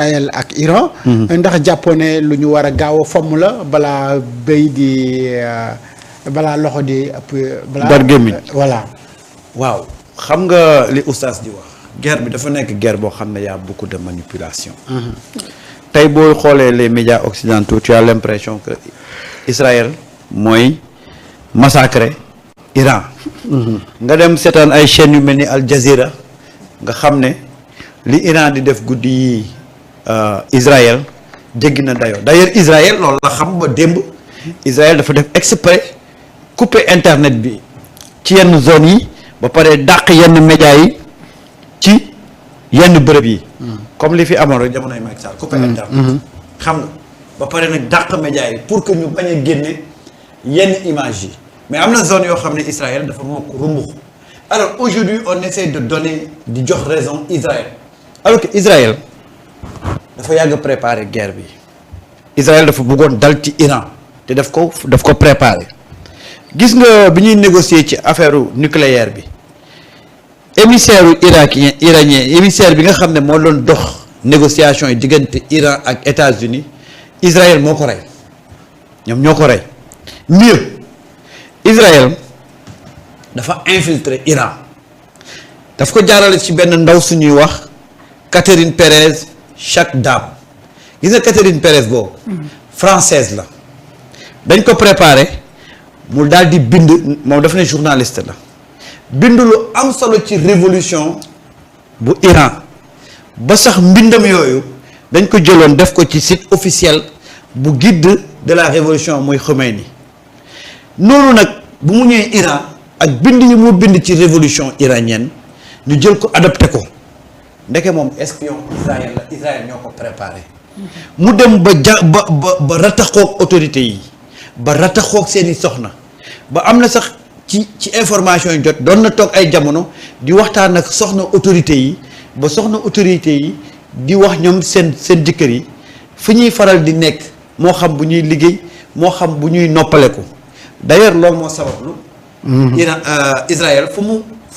Israël ak Iran. ndax jàppoo ne lu ñu war a gaaw a fomm la balaa béy di balaa loxo di ëpp. dar gémmiñ voilà. waaw xam nga li oustaz di wax guerre bi dafa nekk guerre boo xam ne y a beaucoup de manipulation. tey boo xoolee les médias occidentaux tu as l'impression que Israël mooy massacrer Iran. nga dem seetaan ay chaînes yu mel ni Al Jazeera nga xam ne li Iran di def guddi yi Israël jéggi na dayoo d'ailleurs Israël loolu la xam ba démb Israël dafa def exprès couper internet bi ci yenn zones yi ba pare dàq yenn médias yi ci yenn bërëb yi. comme li fi amoon rek jamonoy Macky Sall couper internet. xam nga ba pare nag dàq médias yi pour que ñu bañ a génne yenn images yi mais am na zone yoo xam ne Israël dafa mokk rumbux alors aujourd'hui on essaie de donner di jox raison Israël alors que Israël dafa yàgg préparer guerre bi Israël dafa bëggoon dal ci Iran te daf ko préparer gis nga bi ñuy négocier ci affaire nucléaire bi émissaire iranien émissaire bi nga xam ne moo doon dox négociation yi diggante Iran ak États-Unis Israël moo ko rey ñoom ñoo ko rey mieux Israël dafa infiltrer Iran daf ko jaarale ci benn ndaw suñuy wax Catherine Pérez Chakdam gis nga Catherine Pérez boobu française la dañ ko préparer mu daal di bind moom dafa ne journaliste la bind lu am solo ci révolution bu Iran ba sax mbindam yooyu dañ ko jëloon def ko ci site officiel bu guide de la révolution muy Khomeini noonu nag bu mu ñëwee Iran ak bind yi mu bind ci révolution iranienne ñu jël ko adopté ko ndeke moom espion Israël la Israël ñoo ko préparé mu dem ba rataxoog autorités yi ba rataxoog seeni soxna ba am na sax ci information yi jot doon na toog ay jamono di waxtaan ak soxna autorités yi ba soxna autorités yi di wax ñoom seen jëkkër yi fi ñuy faral di nekk moo xam bu ñuy liggéey moo xam bu ñuy noppaleku d'ailleurs loolu moo sabablu Iran Israël fu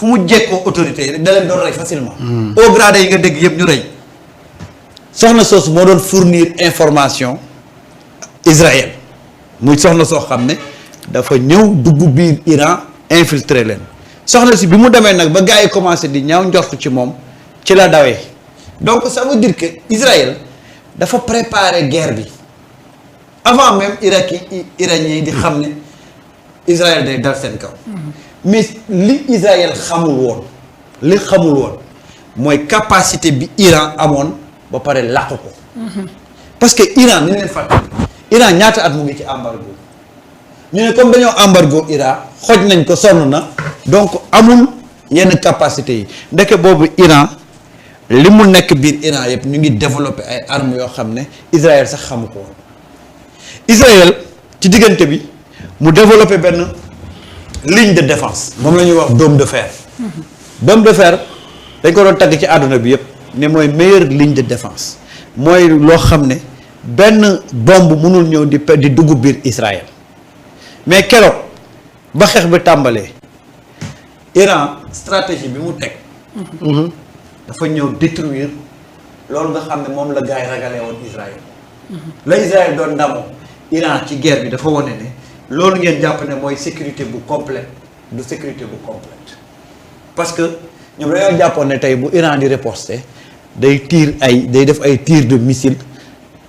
mu jekkoo autorités yi da leen doon rey facilement au grade yi nga dégg yëpp ñu rey soxna soosu moo doon fournir information Israël muy soxna soo xam ne dafa ñëw dugg biir Iran infiltré leen soxna si bi mu demee nag ba gars yi commencé di ñaaw njort ci moom ci la dawee donc ça veut dire que Israël dafa préparer guerre bi avant même iranien yi di xam ne Israël day dal seen kaw mais li Israël xamul woon mooy capacité bi Iran amoon ba pare làq ko parce que Iran ni leen fàttali Iran ñaata at mu ngi ci embargo ñu ne comme dañoo embargo Iran xoj nañ ko sonn na donc amul yenn capacité yi ndeke boobu Iran li mu nekk biir Iran yëpp ñu ngi développer ay armes yoo xam ne Israël sax xamu ko woon Israël ci diggante bi mu développer benn ligne de défense moom la ñuy wax dôme de fer dôme de fer dañ ko doon tagg ci àdduna bi yëpp ne mooy meilleure ligne de défense mooy loo xam ne benn bombe mënul ñëw di dugg biir Israël mais keroog ba xeex bi tàmbalee Iran stratégie bi mu teg dafa ñëw détruire loolu nga xam ne moom la gars yi ragalee woon Israël la Israël doon ndamoo Iran ci guerre bi dafa wane ne loolu ngeen jàpp ne mooy sécurité bu complète du sécurité bu complète parce que ñoom dañoo jàppoon ne tey bu Iran di riposter day def ay tir de missile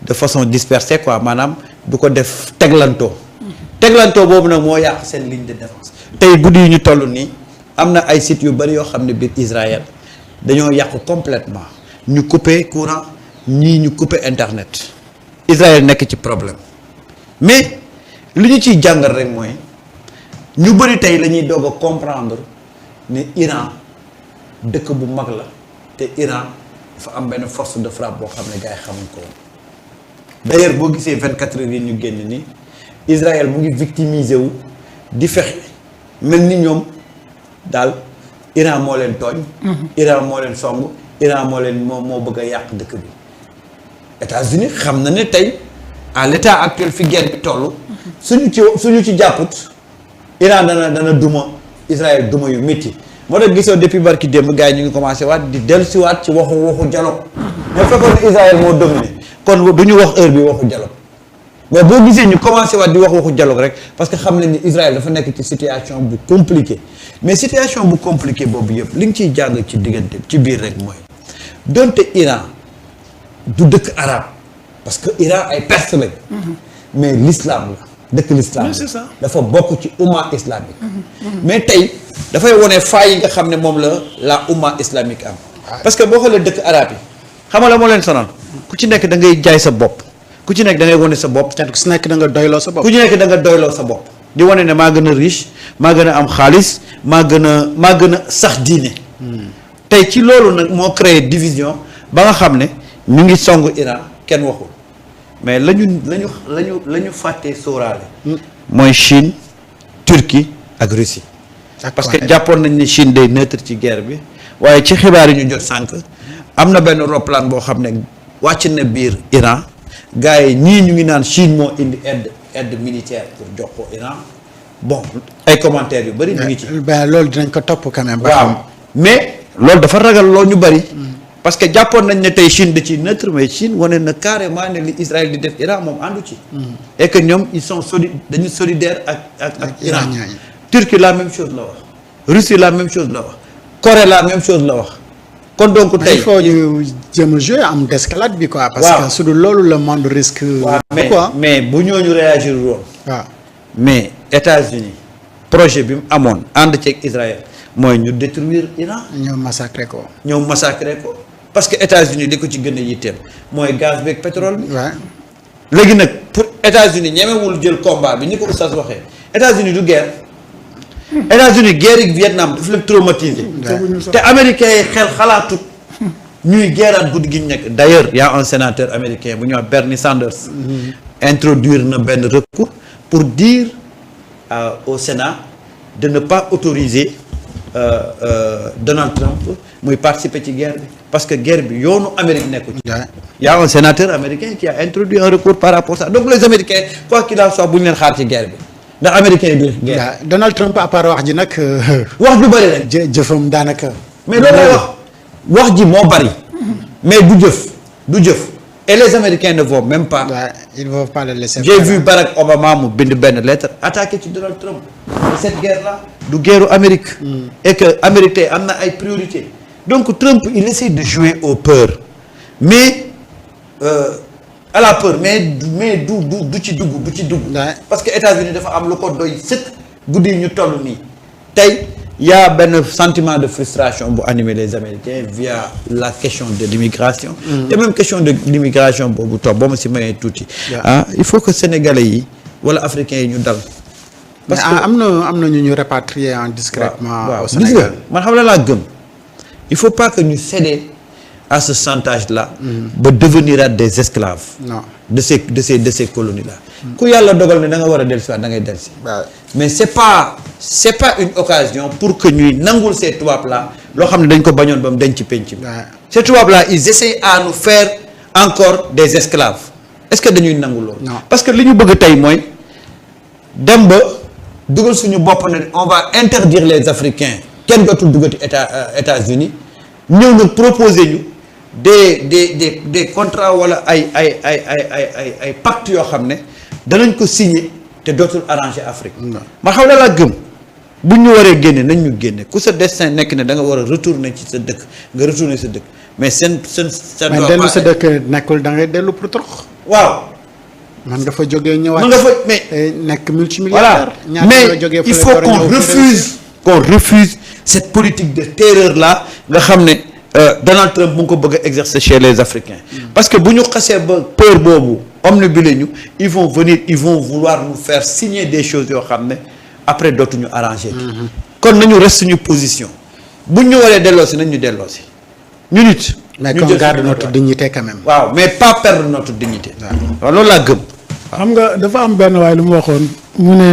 de façon dispersée quoi maanaam du ko def teglantoo boobu nag moo yàq seen ligne de défense tey guddi yi ñu toll nii am na ay sites yu bari yoo xam ne biir Israël dañoo yàqu complètement ñu couper courant ñii ñu couper internet Israël nekk ci problème mais li ñu ciy jàngal rek mooy ñu bari tey la ñuy doog a comprendre ne Iran dëkk bu mag la te Iran dafa am benn force de frappe boo xam ne gars yi xamuñ ko woon d'ailleurs boo gisee 24 heures yi ñu génn ni Israël mu ngi victimiser wu di fexe mel ni ñoom daal Iran moo leen tooñ Iran moo leen song Iran moo bëgg a yàq dëkk bi États-Unis xam na ne tey à l'état actuel fi guerre bi toll suñu ci jàpput Iran dana duma Israël duma yu métti moo tax gisoo depuis barki démb gars yi ñu ngi commencé waat di dellusiwaat ci waxu dialogue mais fekkoon ne Israël moo dominé kon du ñu wax heure bi waxu dialogue mais boo gisee ñu commencé waat di waxu dialogue rek parce que xam nañ ni Israël dafa nekk ci situation bu compliquée mais situation bu compliquée boobu yëpp li nga ciy jàng ci diggante ci biir rek mooy donte Iran du dëkk arabe parce que Iran ay perse lañ mais l'islam la dëkk l'islam dafa bokk ci umma islamique mais tey dafay wone faay yi nga xam ne moom la umma islamique am parce que boo xoolee dëkk arabe yi xam nga la moo leen sonal ku ci nekk da ngay jaay sa bopp ku ci nekk da ngay wane sa bopp ku ci nekk da nga doyloo sa bopp ku ci nekk da nga doyloo sa bopp di wane ne maa gën a riche maa gën a am xaalis maa gën a sax diine tey ci loolu nag moo créé division ba nga xam ne ñu ngi song Iran kenn waxul mais la ñu fàttee sóoraale mooy Chine Turquie ak Russie parce que jàppoon nañ ne Chine day neutre ci guerre bi waaye ci xibaar yi ñu jot sànq am na benn roplaan boo xam ne wàcc na biir Iran gars yi ñii ñu ngi naan Chine moo indi aide militaire pour jox ko Iran bon ay commentaires yu bëri ñu ngi ci. ben loolu dinañ ko topp quand même. waaw mais loolu dafa ragal loo ñu bëri. parce que jàppoon nañ ne tey Chine da ciy neutre mais Chine wane na carrément ne li Israël di def Iran moom àndu ci. et que ñoom ils sont dañu solidaire ak Iran. Turquie la même chose la wax. Russie la même chose la wax. Corée la même chose la wax. kon donc tey il faut ñu jëm a jouer am d'escalade bi quoi. parce que su dul loolu le monde risque. mais bu ñooñu réagir woon. waaw mais États-Unis projet bi mu amoon ànd ceeg Israël mooy ñu détruire Iran. ñëw massacrer ko. parce que États-Unis li ko ci gën a yitteel mooy gaz beeg pétrole bi. waaw léegi nag pour États-Unis ñemewul jël combat bi ni ko oustaz waxee États-Unis du guerre. États-Unis guerre ak Vietnam daf leen traumatisé. te américains yi xel xalaatut ñuy guerraat guddi gi ñu nekk. d'ailleurs y a un sénateur américain bu ñuy wax Bernie Sanders. introduire na benn recours pour dire au Sénat de ne pas autoriser Donald Trump muy participer ci guerre bi parce que guerre bi yoonu Amérique nekku ci. y a un sénateur américain qui a introduit un recours par rapport à ça donc les Américains quoi qu'il en soit bu ñu leen xaar ci guerre bi. ndax américain yi du guerre. Donald Trump à part wax ji nag. wax ju bëri rek. jëfam daanaka. mais loolu lay wax ji moo bëri. mais du jëf. et les Américains ne vont même pas. ils ne vont pas le laisser. j'ai vu Barack Obama mu bind benn lettre attaqué ci Donald Trump. cette guerre là du guerru Amérique. et que Amérique tey am na ay priorités. donc Trump il essaie de jouer aux peurs mais. à la peur mais du ci dugg parce que États-Unis dafa am lu ko doy sëkk guddi yi ñu toll nii tey y a benn sentiment de frustration bu animer les Américains via la question de l'immigration et même question de l'immigration boobu toog boo ma si mayee tuuti il faut que sénégalais yi wala africains yi ñu dal parce que am na ñu rapatrier discrètement au Sénégal gis nga man xam la laa gëm il faut pas que ñu céder à ce chantage-là ba devenir des esclaves de ces colonies-là ku yàlla dogal ne da nga war a dellusi waat da ngay dellusi mais c'est pas une occasion pour que ñuy nangul ces tubaab-là loo xam ne dañ ko bañoon ba mu denc ci penc bi ces tubaab-là ils essaient à nous faire encore des esclaves est-ce que dañuy nangu loolu parce que li ñu bëgg tey mooy dem ba dugal suñu bopp ne on va interdire les Africains kenn dootul duggati États-Unis ñëw na proposer ñu des contrats wala ay pacte yoo xam ne danañ ko signer te dootul arranger Afrique. ma xam la laa gëm bu ñu waree génne nañ ñu génne ku sa destin nekk ne da nga war a retourner ci sa dëkk nga retourner sa dëkk mais seen. mais dellu sa dëkk nekkul da ngay dellu pour torox. waaw. man nga fa jógee ñëwaat. man nga fa mais nekk multimilliardaire. voilà mais il faut qu'on refuse cette politique de terreur là nga xam ne. Donald Trump mu ngi ko bëgg a exercer chez les Africains parce que bu ñu xasee ba peur boobu omnibulé ñu ils vont vouloir nous faire signer des choses yoo xam ne après dootuñu arranger kon nañu reste suñu position buñ ñu waree delloosi nañ ñu delloosi ñu nit mais qu'on garde notre dignité quand même waaw mais pas perdre notre dignité waaw loolu laa gëm xam nga dafa am benn waay lu mu waxoon mu ne